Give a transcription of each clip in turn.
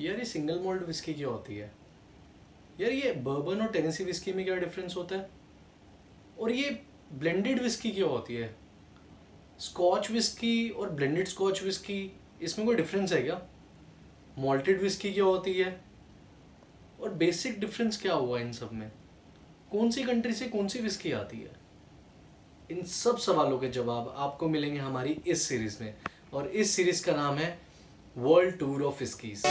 यार ये single moult whisky क्या होती है? यार ये बर्बन और टेनेसी विस्की में क्या डिफरेंस होता है? और ये ब्लेंडेड विस्की क्या होती है? स्कॉच विस्की और ब्लेंडेड स्कॉच विस्की, इसमें कोई डिफरेंस है क्या? मॉल्टेड विस्की क्या होती है? और बेसिक डिफरेंस क्या हुआ इन सब में? कौन सी कंट्री से कौन सी विस्की आती है? इन सब सवालों के जवाब आपको मिलेंगे हमारी इस सीरीज में, और इस सीरीज का नाम है world tour of whiskies.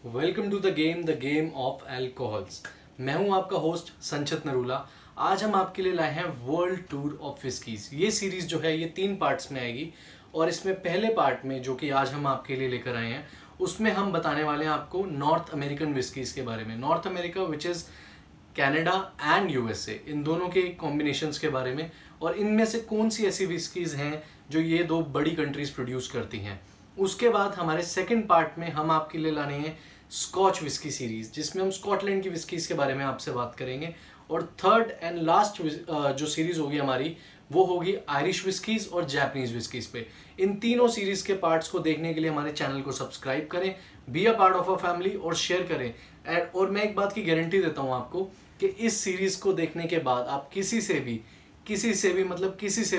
Welcome to the game of alcohols. मैं हूं आपका होस्ट संचित नरूला। आज हम आपके लिए लाए हैं वर्ल्ड टूर ऑफ विस्कीज। ये सीरीज जो है ये 3 पार्ट्स में आएगी, और इसमें पहले पार्ट में जो कि आज हम आपके लिए लेकर आए हैं उसमें हम बताने वाले हैं आपको नॉर्थ अमेरिकन विस्कीज के बारे में। North America which is Canada and USA, इन दोनों के कॉम्बिनेशंस के बारे में, और इनमें से कौन सी ऐसी विस्कीज हैं जो ये 2 बड़ी कंट्रीज प्रोड्यूस करती हैं। उसके बाद हमारे सेकंड पार्ट में हम आपके लिए लाने हैं स्कॉच विस्की सीरीज, जिसमें हम स्कॉटलैंड की विस्कीज के बारे में आपसे बात करेंगे। और थर्ड एंड लास्ट जो सीरीज होगी हमारी वो होगी आयरिश विस्कीज और जापानीज विस्कीज पे। इन तीनों सीरीज के पार्ट्स को देखने के लिए हमारे चैनल को सब्सक्राइब करें, be a part of a family, और शेयर करें। और मैं एक बात की गारंटी देता हूं आपको कि इस सीरीज को देखने के बाद आप किसी से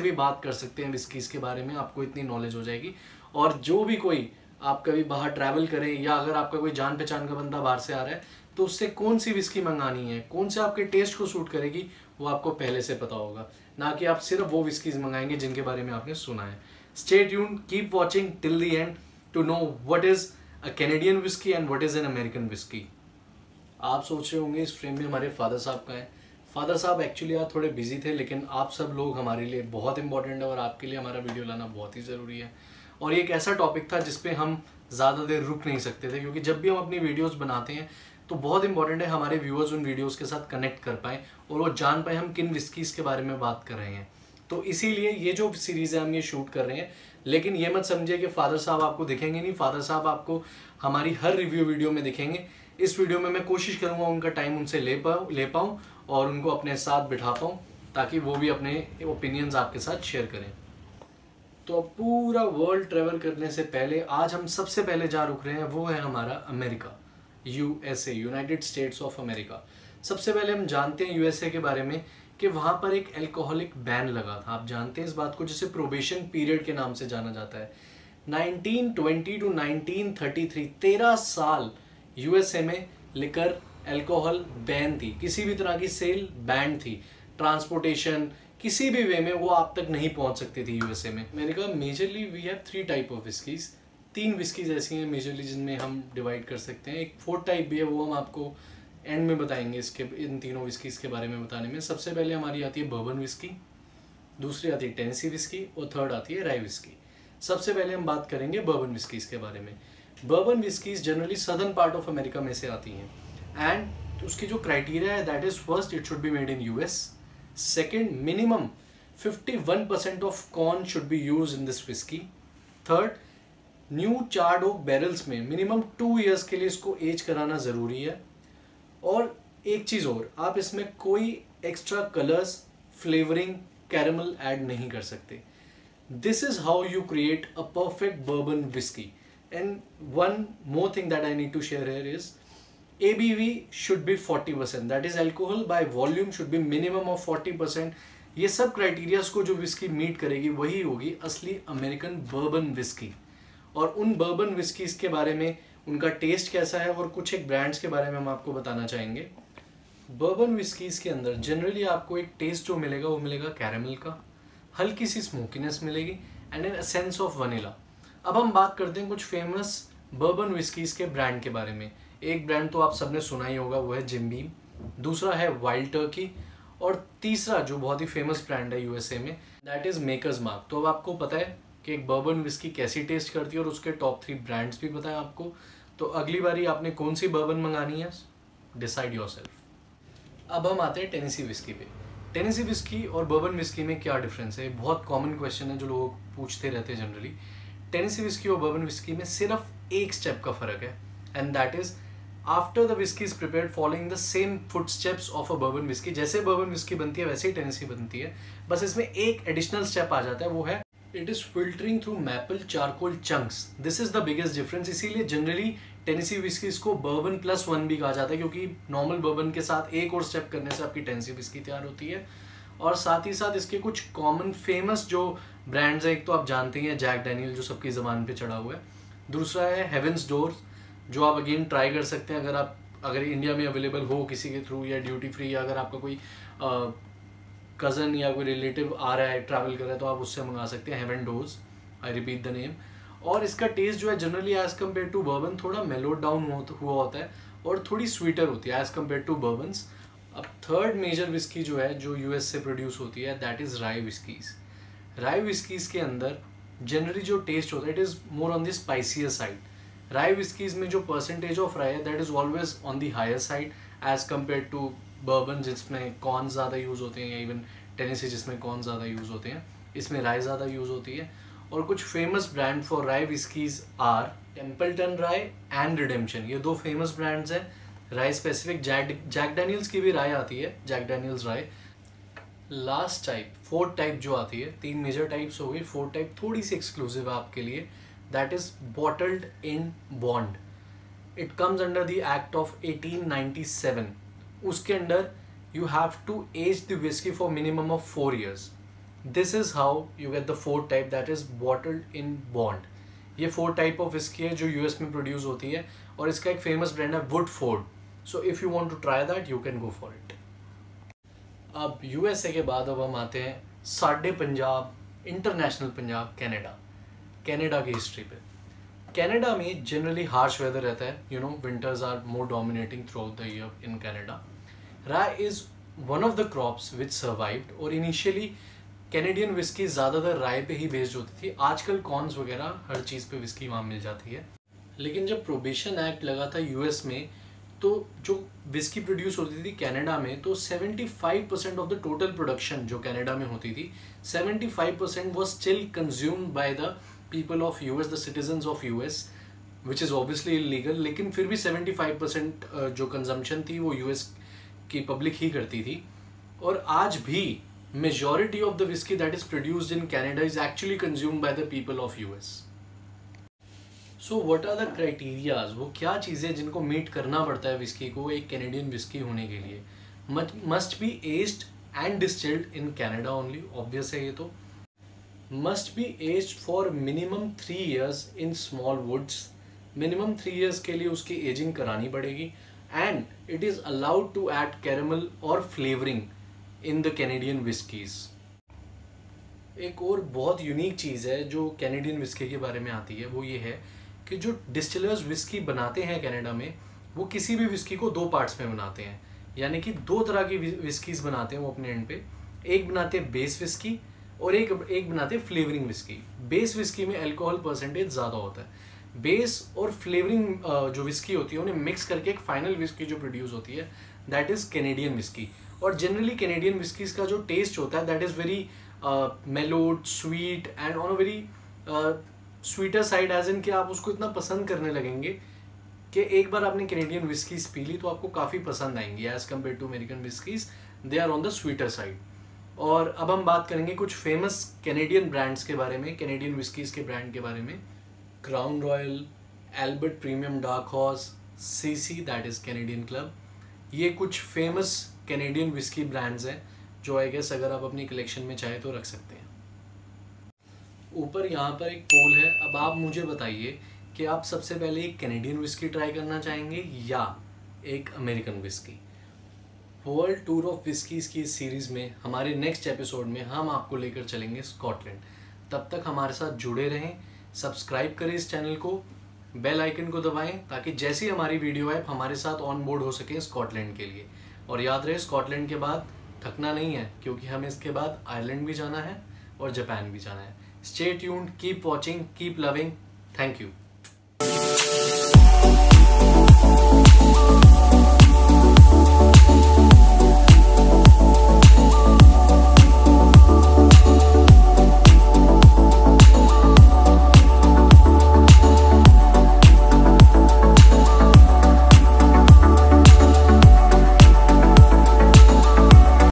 भी बात कर सकते हैं विस्कीज के बारे में। आपको इतनी नॉलेज हो जाएगी। और जो भी कोई आप कभी बाहर ट्रैवल करें, या अगर आपका कोई जान पहचान का बंदा बाहर से आ रहा है, तो उससे कौन सी विस्की मंगानी है, कौन से आपके टेस्ट को सूट करेगी, वो आपको पहले से पता होगा, ना कि आप सिर्फ वो विस्कीज मंगाएंगे जिनके बारे में आपने सुना है। Stay tuned, keep watching till the end to know what is a Canadian whisky and what is an American whisky. आप सोच रहे होंगे इस फ्रेम में हमारे फादर साहब का है। फादर साहब एक्चुअली आज थोड़े बिजी थे, लेकिन आप सब लोग हमारे लिए बहुत इंपॉर्टेंट है और आपके लिए हमारा वीडियो लाना बहुत ही ज़रूरी है। और ये एक ऐसा टॉपिक था जिसपे हम ज़्यादा देर रुक नहीं सकते थे, क्योंकि जब भी हम अपनी वीडियोस बनाते हैं तो बहुत इंपॉर्टेंट है हमारे व्यूअर्स उन वीडियोस के साथ कनेक्ट कर पाएँ और वो जान पाए हम किन विस्कीज़ के बारे में बात कर रहे हैं। तो इसीलिए ये जो सीरीज़ है हम ये शूट कर रहे हैं। लेकिन ये मत समझिए कि फादर साहब आपको दिखेंगे नहीं। फादर साहब आपको हमारी हर रिव्यू वीडियो में दिखेंगे। इस वीडियो में मैं कोशिश करूँगा उनका टाइम उनसे ले पाऊँ और उनको अपने साथ बिठा पाऊँ, ताकि वो भी अपने ओपिनियंस आपके साथ शेयर करें। तो पूरा वर्ल्ड ट्रेवल करने से पहले आज हम सबसे पहले जहाँ रुक रहे हैं वो है हमारा America, USA, United states of America. सबसे पहले हम जानते हैं यूएसए के बारे में कि वहाँ पर एक अल्कोहलिक बैन लगा था। आप जानते हैं इस बात को, जिसे प्रोबेशन पीरियड के नाम से जाना जाता है। 1920 टू 1933 13 साल यूएसए में लिकर अल्कोहल बैन थी। किसी भी तरह की सेल बैन थी। ट्रांसपोर्टेशन किसी भी वे में वो आप तक नहीं पहुंच सकती थी यूएसए में। America majorly we have 3 type of whiskies. 3 whiskies ऐसी हैं मेजरली जिनमें हम डिवाइड कर सकते हैं। एक 4th टाइप भी है, वो हम आपको एंड में बताएंगे इसके इन तीनों विस्कीज के बारे में बताने में। सबसे पहले हमारी आती है बर्बन विस्की, दूसरी आती है टेनेसी विस्की, और थर्ड आती है राई विस्की। सबसे पहले हम बात करेंगे बर्बन विस्कीज के बारे में। Bourbon whiskeys generally southern part of America में से आती हैं, एंड उसकी जो क्राइटेरिया है that is first it should be made in US. Second, minimum 51% of corn should be used in this whiskey. Third, new charred oak barrels में minimum 2 years के लिए इसको एज कराना ज़रूरी है। और एक चीज़ और, आप इसमें कोई extra colours, flavouring, caramel add नहीं कर सकते। This is how you create a perfect bourbon whisky. And one more thing that I need to share here is ABV should be 40%, that is alcohol by volume should be minimum of 40%। ये सब criterias को जो whisky meet करेगी वही होगी असली American bourbon whisky. और उन बर्बन विस्कीज के बारे में, उनका टेस्ट कैसा है, और कुछ एक ब्रांड्स के बारे में हम आपको बताना चाहेंगे। बर्बन विस्कीज के अंदर जनरली आपको एक टेस्ट जो मिलेगा वो मिलेगा कैरेमल का, हल्की सी स्मोकीनेस मिलेगी, and an essence of vanilla. अब हम बात करते हैं कुछ फेमस बर्बन विस्कीज के ब्रांड के बारे में। एक ब्रांड तो आप सबने सुना ही होगा, वो है जिम बीम। दूसरा है वाइल्ड टर्की, और तीसरा जो बहुत ही फेमस ब्रांड है यूएसए में दैट इज मेकर्स मार्क। तो अब आपको पता है कि एक बर्बन विस्की कैसी टेस्ट करती है, और उसके टॉप 3 ब्रांड्स भी पता है आपको। तो अगली बारी आपने कौन सी बर्बन मंगानी है, डिसाइड योरसेल्फ। अब हम आते हैं टेनेसी विस्की पे। टेनेसी विस्की और बर्बन विस्की में क्या डिफरेंस है? बहुत कॉमन क्वेश्चन है जो लोग पूछते रहते हैं जनरली। टेनेसी विस्की और बर्बन विस्की में सिर्फ एक स्टेप का फ़र्क है, and that is after the whisky is prepared following the same footsteps of a bourbon whisky. जैसे बर्बन विस्की बनती है वैसे ही टेनेसी बनती है, बस इसमें एक एडिशनल स्टेप आ जाता है, वो है it is filtering through maple charcoal chunks. This is the biggest difference. इसीलिए जनरली टेनेसी विस्की इसको बर्बन +1 भी कहा जाता है, क्योंकि नॉर्मल बर्बन के साथ एक और स्टेप करने से आपकी टेनेसी विस्की तैयार होती है। और साथ ही साथ इसके कुछ कॉमन फेमस जो ब्रांड्स हैं, एक तो आप जानते हैं जैक डैनियल जो सबकी ज़बान पे चढ़ा हुआ है, दूसरा है हेवंस डोर जो आप अगेन ट्राई कर सकते हैं अगर इंडिया में अवेलेबल हो किसी के थ्रू, या ड्यूटी फ्री, या अगर आपका कोई कज़न या कोई रिलेटिव आ रहा है ट्रैवल कर रहा है तो आप उससे मंगा सकते हैं, Heaven Doors, I repeat the name. और इसका टेस्ट जो है generally as compare to bourbon थोड़ा मेलो डाउन हुआ होता है और थोड़ी स्वीटर होती है एज कम्पेयर टू बर्बन्स। अब थर्ड मेजर विस्की जो है जो यूएस से प्रोड्यूस होती है, that is rye whiskies. Rye whiskies के अंदर जनरली जो टेस्ट होता है it is more on the spicier side. Rye whiskies में जो परसेंटेज ऑफ राई है that is always on the higher side as compare to bourbon जिसमें corn ज़्यादा यूज़ होते हैं, या इवन टेनेसी जिसमें कॉर्न ज़्यादा यूज़ होते हैं, इसमें राई ज़्यादा यूज़ होती है। और कुछ फेमस ब्रांड फॉर राई विस्कीज़ आर टेम्पल्टन राई एंड रिडेम्पशन, ये दो फेमस ब्रांड्स हैं राई स्पेसिफिक। जैक डैनियल्स की भी राई आती है, जैक डैनियल्स राई। लास्ट टाइप, फोर्थ टाइप जो आती है, 3 मेजर टाइप्स हो गई, फोर्थ टाइप थोड़ी सी एक्सक्लूसिव है आपके लिए, that is bottled in bond. It comes under the act of 1897। उसके under you have to age the whiskey for minimum of 4 years. This is how you get the fourth type, that is bottled in bond. ये 4 type of whiskey है जो US में produce होती है और इसका एक फेमस ब्रांड है Woodford. So if you want to try that you can go for it. अब यूएसए के बाद अब हम आते हैं साढ़े पंजाब, इंटरनेशनल पंजाब, कनाडा की हिस्ट्री पे। कनाडा में जनरली हार्श वेदर रहता है, you know winters are more dominating throughout the year in Canada. Rye is one of the crops which survived और इनिशियली कैनेडियन विस्की ज़्यादातर राय पे ही based होती थी। आजकल कॉर्न्स वगैरह हर चीज़ पे विस्की वहाँ मिल जाती है, लेकिन जब प्रोहिबिशन एक्ट लगा था यूएस में तो जो विस्की प्रोड्यूस होती थी कनाडा में, तो 75% ऑफ द टोटल प्रोडक्शन जो कनाडा में होती थी, 75% was still consumed by the people of US, the citizens of US, which is obviously illegal. लेकिन फिर भी 75% जो कंजम्पशन थी वो यूएस की पब्लिक ही करती थी। और आज भी majority of the whisky that is produced in Canada is actually consumed by the people of US. So what are the criterias, वो क्या चीज़ें जिनको मीट करना पड़ता है विस्की को एक कैनेडियन विस्की होने के लिए। Must be aged and distilled in Canada only, obvious है ये तो। Must be aged for minimum 3 years in small woods, minimum 3 years के लिए उसकी एजिंग करानी पड़ेगी। And it is allowed to add caramel or flavoring in the Canadian whiskies. एक और बहुत यूनिक चीज़ है जो कैनेडियन विस्की के बारे में आती है, वो ये है कि जो डिस्टिलर्स विस्की बनाते हैं कनाडा में, वो किसी भी विस्की को 2 पार्ट्स में बनाते हैं, यानी कि 2 तरह की विस्कीज़ बनाते हैं वो अपने एंड पे। एक बनाते हैं बेस विस्की और एक बनाते हैं फ्लेवरिंग विस्की। बेस विस्की में अल्कोहल परसेंटेज ज़्यादा होता है। बेस और फ्लेवरिंग जो विस्की होती है उन्हें मिक्स करके एक फाइनल विस्की जो प्रोड्यूस होती है दैट इज़ कैनेडियन विस्की। और जनरली कैनेडियन विस्कीज़ का जो टेस्ट होता है that is very mellowed, sweet and on a very sweeter side, as in कि आप उसको इतना पसंद करने लगेंगे कि एक बार आपने कैनेडियन विस्कीज़ पी ली तो आपको काफ़ी पसंद आएंगी as compare to American whiskies, they are on the sweeter side. और अब हम बात करेंगे कुछ फेमस कैनेडियन ब्रांड्स के बारे में, कैनेडियन विस्कीज़ के ब्रांड के बारे में। Crown royal, Albert premium dark horse, CC that is Canadian club, ये कुछ फेमस कैनेडियन विस्की ब्रांड्स हैं जो आई गेस अगर आप अपनी कलेक्शन में चाहे तो रख सकते हैं। ऊपर यहाँ पर एक पोल है, अब आप मुझे बताइए कि आप सबसे पहले एक कैनेडियन विस्की ट्राई करना चाहेंगे या एक American whisky. World tour of whiskies की इस सीरीज़ में हमारे नेक्स्ट एपिसोड में हम आपको लेकर चलेंगे स्कॉटलैंड। तब तक हमारे साथ जुड़े रहें, सब्सक्राइब करें इस चैनल को, बेल आइकन को दबाएं ताकि जैसी हमारी वीडियो आए हमारे साथ ऑन बोर्ड हो सकें स्कॉटलैंड के लिए। और याद रहे स्कॉटलैंड के बाद थकना नहीं है, क्योंकि हमें इसके बाद आयरलैंड भी जाना है और जापान भी जाना है। Stay tuned, keep watching, keep loving, thank you.